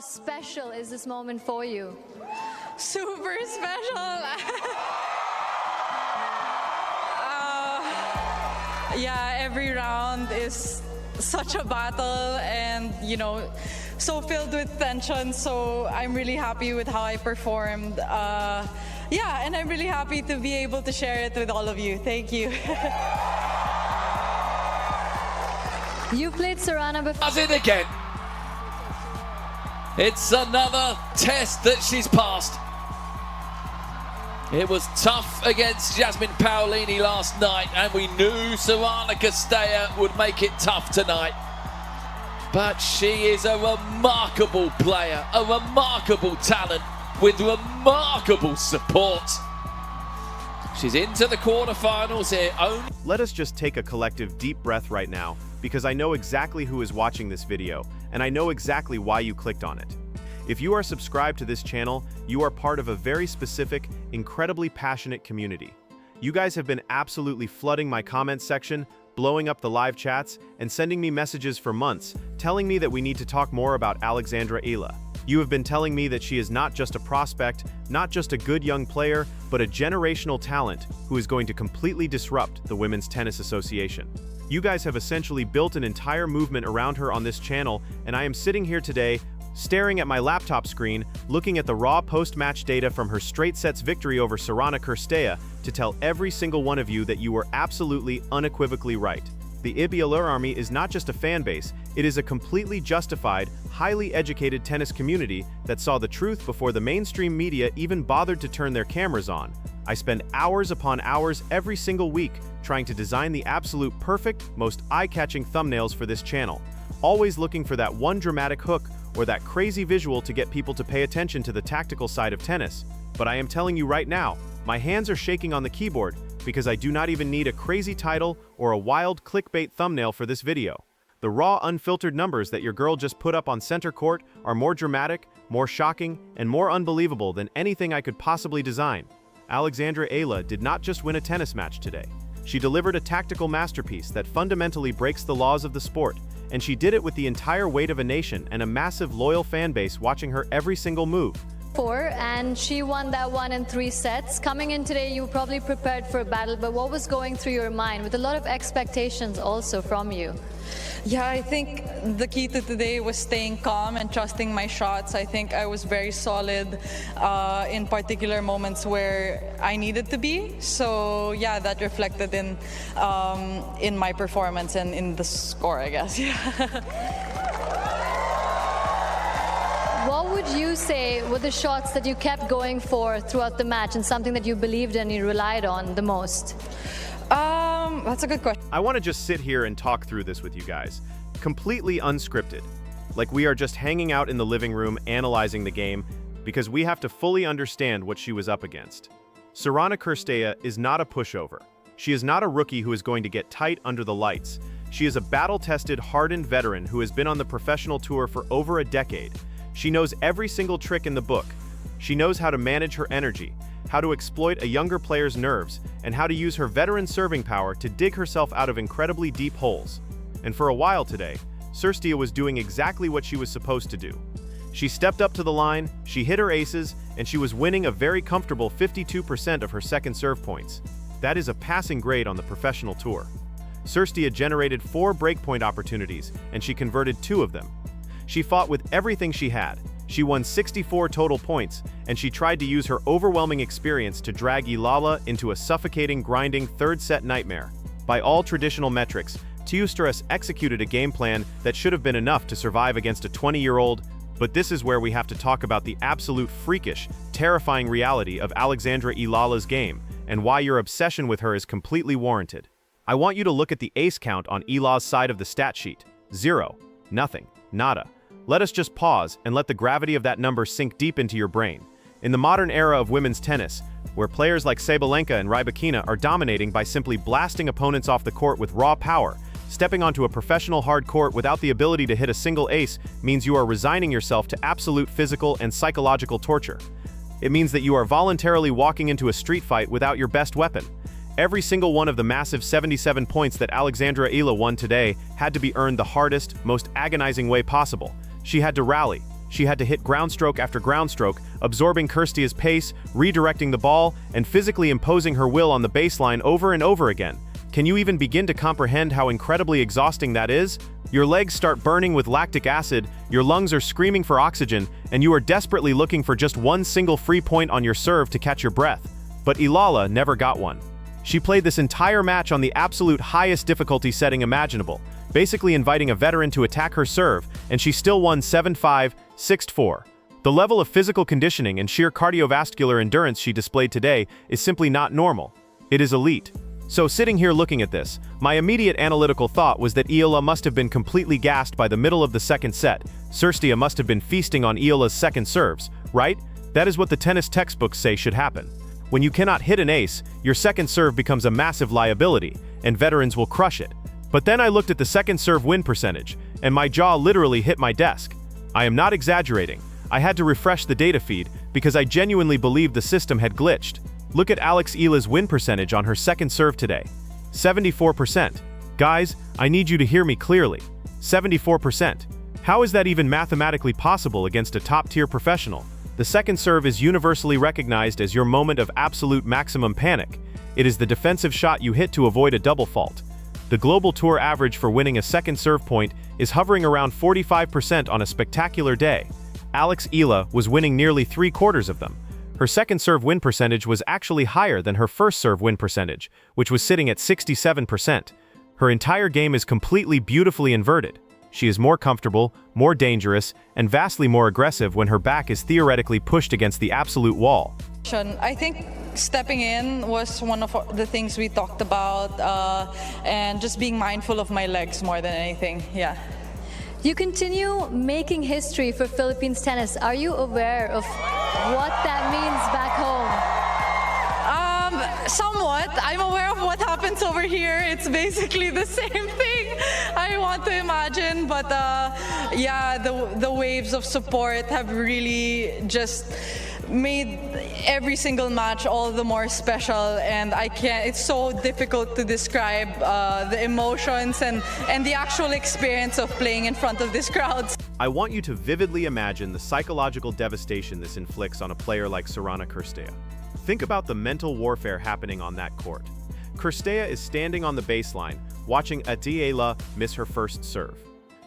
special is this moment for you? Super special. Yeah, every round is such a battle and, you know, so filled with tension. So I'm really happy with how I performed. Yeah, and I'm really happy to be able to share it with all of you. Thank you. You played Serrana before. Does it again. It's another test that she's passed. It was tough against Jasmine Paolini last night, and we knew Cîrstea would make it tough tonight. But she is a remarkable player, a remarkable talent with remarkable support. She's into the quarterfinals here. Let us just take a collective deep breath right now, because I know exactly who is watching this video, and I know exactly why you clicked on it. If you are subscribed to this channel, you are part of a very specific, incredibly passionate community. You guys have been absolutely flooding my comment section, blowing up the live chats, and sending me messages for months, telling me that we need to talk more about Alexandra EALA. You have been telling me that she is not just a prospect, not just a good young player, but a generational talent who is going to completely disrupt the Women's Tennis Association. You guys have essentially built an entire movement around her on this channel, and I am sitting here today staring at my laptop screen, looking at the raw post-match data from her straight sets victory over Cîrstea to tell every single one of you that you were absolutely, unequivocally right. The EALA Army is not just a fan base, it is a completely justified, highly educated tennis community that saw the truth before the mainstream media even bothered to turn their cameras on. I spend hours upon hours every single week trying to design the absolute perfect, most eye-catching thumbnails for this channel, always looking for that one dramatic hook or that crazy visual to get people to pay attention to the tactical side of tennis. But I am telling you right now, my hands are shaking on the keyboard because I do not even need a crazy title or a wild clickbait thumbnail for this video. The raw, unfiltered numbers that your girl just put up on center court are more dramatic, more shocking, and more unbelievable than anything I could possibly design. Alexandra EALA did not just win a tennis match today. She delivered a tactical masterpiece that fundamentally breaks the laws of the sport, and she did it with the entire weight of a nation and a massive loyal fan base watching her every single move. And she won that one in 3 sets. Coming in today, you were probably prepared for a battle, but what was going through your mind with a lot of expectations also from you? Yeah, I think the key to today was staying calm and trusting my shots. I think I was very solid in particular moments where I needed to be. So yeah, that reflected in my performance and in the score, I guess. Yeah. What would you say were the shots that you kept going for throughout the match and something that you believed in and you relied on the most? That's a good question. I want to just sit here and talk through this with you guys, completely unscripted. Like we are just hanging out in the living room analyzing the game because we have to fully understand what she was up against. Cîrstea is not a pushover. She is not a rookie who is going to get tight under the lights. She is a battle-tested, hardened veteran who has been on the professional tour for over a decade. She knows every single trick in the book. She knows how to manage her energy, how to exploit a younger player's nerves, and how to use her veteran serving power to dig herself out of incredibly deep holes. And for a while today, Cîrstea was doing exactly what she was supposed to do. She stepped up to the line, she hit her aces, and she was winning a very comfortable 52% of her second serve points. That is a passing grade on the professional tour. Cîrstea generated 4 breakpoint opportunities, and she converted 2 of them. She fought with everything she had. She won 64 total points, and she tried to use her overwhelming experience to drag EALA into a suffocating, grinding third-set nightmare. By all traditional metrics, Cîrstea executed a game plan that should have been enough to survive against a 20-year-old, but this is where we have to talk about the absolute freakish, terrifying reality of Alexandra EALA's game, and why your obsession with her is completely warranted. I want you to look at the ace count on EALA's side of the stat sheet. 0, nothing, nada. Let us just pause and let the gravity of that number sink deep into your brain. In the modern era of women's tennis, where players like Sabalenka and Rybakina are dominating by simply blasting opponents off the court with raw power, stepping onto a professional hard court without the ability to hit a single ace means you are resigning yourself to absolute physical and psychological torture. It means that you are voluntarily walking into a street fight without your best weapon. Every single one of the massive 77 points that Alexandra EALA won today had to be earned the hardest, most agonizing way possible. She had to rally. She had to hit ground stroke after ground stroke, absorbing Cîrstea's pace, redirecting the ball, and physically imposing her will on the baseline over and over again. Can you even begin to comprehend how incredibly exhausting that is? Your legs start burning with lactic acid, your lungs are screaming for oxygen, and you are desperately looking for just one single free point on your serve to catch your breath. But EALA never got one. She played this entire match on the absolute highest difficulty setting imaginable, basically inviting a veteran to attack her serve, and she still won 7-5, 6-4. The level of physical conditioning and sheer cardiovascular endurance she displayed today is simply not normal. It is elite. So sitting here looking at this, my immediate analytical thought was that EALA must have been completely gassed by the middle of the second set. Cîrstea must have been feasting on EALA's second serves, right? That is what the tennis textbooks say should happen. When you cannot hit an ace, your second serve becomes a massive liability, and veterans will crush it. But then I looked at the second serve win percentage, and my jaw literally hit my desk. I am not exaggerating. I had to refresh the data feed because I genuinely believed the system had glitched. Look at Alex EALA's win percentage on her second serve today. 74%. Guys, I need you to hear me clearly. 74%. How is that even mathematically possible against a top-tier professional? The second serve is universally recognized as your moment of absolute maximum panic. It is the defensive shot you hit to avoid a double fault. The global tour average for winning a second serve point is hovering around 45% on a spectacular day. Alex EALA was winning nearly 3/4 of them. Her second serve win percentage was actually higher than her first serve win percentage, which was sitting at 67%. Her entire game is completely beautifully inverted. She is more comfortable, more dangerous, and vastly more aggressive when her back is theoretically pushed against the absolute wall. I think stepping in was one of the things we talked about, and just being mindful of my legs more than anything, yeah. You continue making history for Philippines tennis. Are you aware of what that means back home? Somewhat. I'm aware of what happens over here. It's basically the same thing, I want to imagine. But yeah, the waves of support have really just made every single match all the more special, and it's so difficult to describe the emotions and the actual experience of playing in front of these crowds. I want you to vividly imagine the psychological devastation this inflicts on a player like Cîrstea. Think about the mental warfare happening on that court. Cîrstea is standing on the baseline, watching EALA miss her first serve.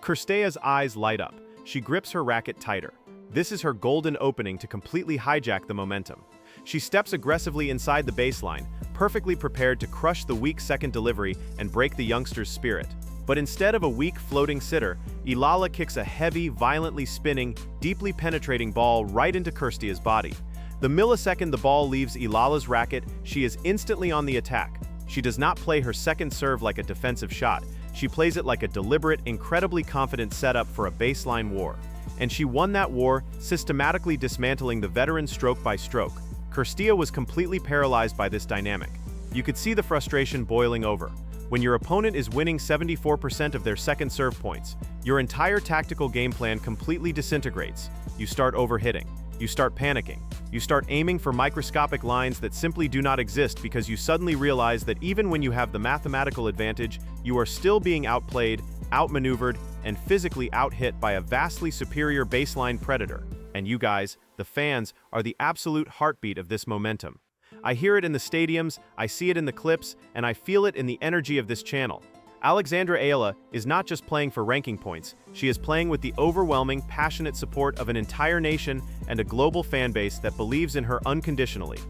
Cîrstea's eyes light up. She grips her racket tighter. This is her golden opening to completely hijack the momentum. She steps aggressively inside the baseline, perfectly prepared to crush the weak second delivery and break the youngster's spirit. But instead of a weak floating sitter, EALA kicks a heavy, violently spinning, deeply penetrating ball right into Cîrstea's body. The millisecond the ball leaves EALA's racket, she is instantly on the attack. She does not play her second serve like a defensive shot. She plays it like a deliberate, incredibly confident setup for a baseline war. And she won that war, systematically dismantling the veteran stroke by stroke. Cîrstea was completely paralyzed by this dynamic. You could see the frustration boiling over. When your opponent is winning 74% of their second serve points, your entire tactical game plan completely disintegrates. You start overhitting. You start panicking. You start aiming for microscopic lines that simply do not exist because you suddenly realize that even when you have the mathematical advantage, you are still being outplayed, outmaneuvered, and physically outhit by a vastly superior baseline predator. And you guys, the fans, are the absolute heartbeat of this momentum. I hear it in the stadiums, I see it in the clips, and I feel it in the energy of this channel. Alexandra EALA is not just playing for ranking points, she is playing with the overwhelming, passionate support of an entire nation and a global fan base that believes in her unconditionally.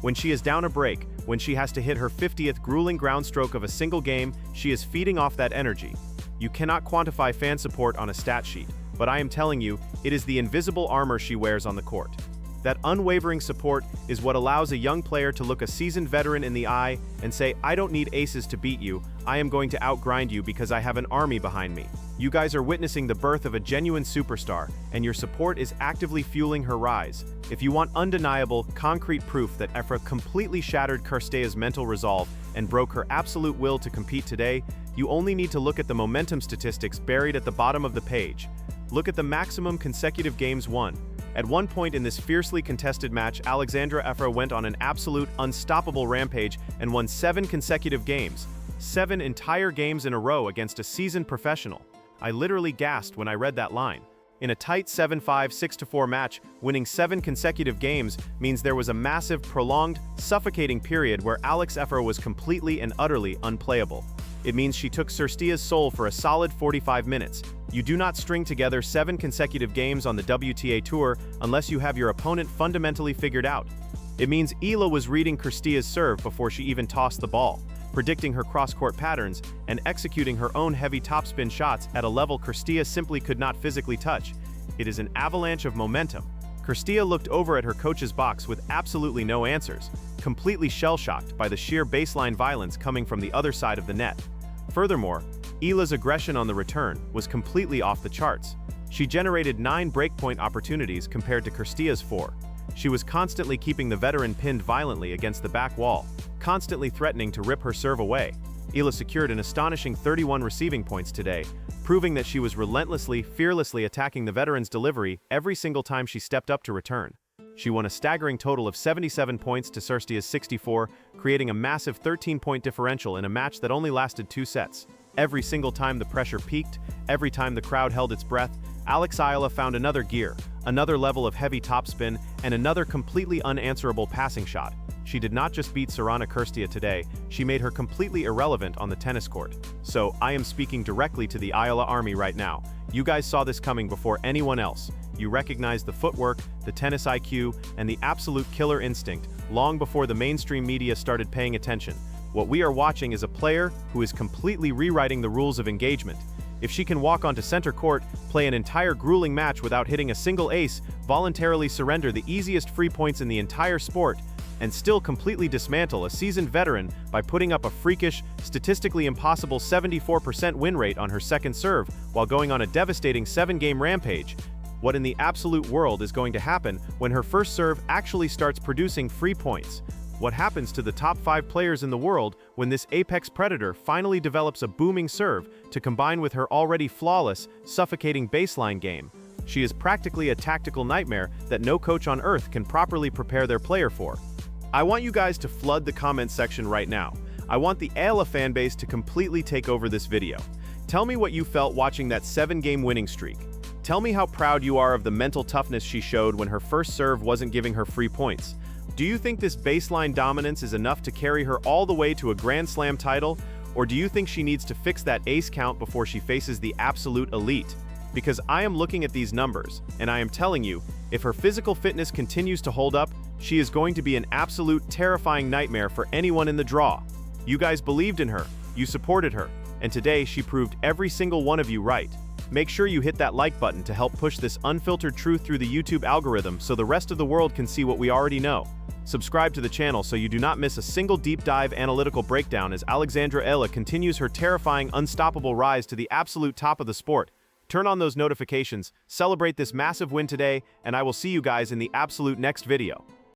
When she is down a break, when she has to hit her 50th grueling ground stroke of a single game, she is feeding off that energy. You cannot quantify fan support on a stat sheet, but I am telling you, it is the invisible armor she wears on the court. That unwavering support is what allows a young player to look a seasoned veteran in the eye and say, I don't need aces to beat you, I am going to outgrind you because I have an army behind me. You guys are witnessing the birth of a genuine superstar, and your support is actively fueling her rise. If you want undeniable, concrete proof that Efra completely shattered Cîrstea's mental resolve and broke her absolute will to compete today, you only need to look at the momentum statistics buried at the bottom of the page. Look at the maximum consecutive games won. At one point in this fiercely contested match, Alexandra Efra went on an absolute, unstoppable rampage and won 7 consecutive games. 7 entire games in a row against a seasoned professional. I literally gasped when I read that line. In a tight 7-5, 6-4 match, winning 7 consecutive games means there was a massive, prolonged, suffocating period where Alex Efro was completely and utterly unplayable. It means she took Cîrstea's soul for a solid 45 minutes. You do not string together 7 consecutive games on the WTA Tour unless you have your opponent fundamentally figured out. It means EALA was reading Cîrstea's serve before she even tossed the ball, predicting her cross-court patterns, and executing her own heavy topspin shots at a level Cîrstea simply could not physically touch. It is an avalanche of momentum. Cîrstea looked over at her coach's box with absolutely no answers, completely shell-shocked by the sheer baseline violence coming from the other side of the net. Furthermore, EALA's aggression on the return was completely off the charts. She generated 9 breakpoint opportunities compared to Cîrstea's 4. She was constantly keeping the veteran pinned violently against the back wall, constantly threatening to rip her serve away. EALA secured an astonishing 31 receiving points today, proving that she was relentlessly, fearlessly attacking the veteran's delivery every single time she stepped up to return. She won a staggering total of 77 points to Cîrstea's 64, creating a massive 13-point differential in a match that only lasted 2 sets. Every single time the pressure peaked, every time the crowd held its breath, Alex EALA found another gear, another level of heavy topspin, and another completely unanswerable passing shot. She did not just beat Sorana Cîrstea today, she made her completely irrelevant on the tennis court. So, I am speaking directly to the EALA army right now. You guys saw this coming before anyone else. You recognized the footwork, the tennis IQ, and the absolute killer instinct long before the mainstream media started paying attention. What we are watching is a player who is completely rewriting the rules of engagement. If she can walk onto center court, play an entire grueling match without hitting a single ace, voluntarily surrender the easiest free points in the entire sport, and still completely dismantle a seasoned veteran by putting up a freakish, statistically impossible 74% win rate on her second serve while going on a devastating 7-game rampage, what in the absolute world is going to happen when her first serve actually starts producing free points? What happens to the top 5 players in the world when this apex predator finally develops a booming serve to combine with her already flawless, suffocating baseline game? She is practically a tactical nightmare that no coach on earth can properly prepare their player for. I want you guys to flood the comment section right now. I want the EALA fanbase to completely take over this video. Tell me what you felt watching that 7-game winning streak. Tell me how proud you are of the mental toughness she showed when her first serve wasn't giving her free points. Do you think this baseline dominance is enough to carry her all the way to a Grand Slam title? Or do you think she needs to fix that ace count before she faces the absolute elite? Because I am looking at these numbers, and I am telling you, if her physical fitness continues to hold up, she is going to be an absolute terrifying nightmare for anyone in the draw. You guys believed in her, you supported her, and today she proved every single one of you right. Make sure you hit that like button to help push this unfiltered truth through the YouTube algorithm so the rest of the world can see what we already know. Subscribe to the channel so you do not miss a single deep dive analytical breakdown as Alexandra EALA continues her terrifying, unstoppable rise to the absolute top of the sport. Turn on those notifications, celebrate this massive win today, and I will see you guys in the absolute next video.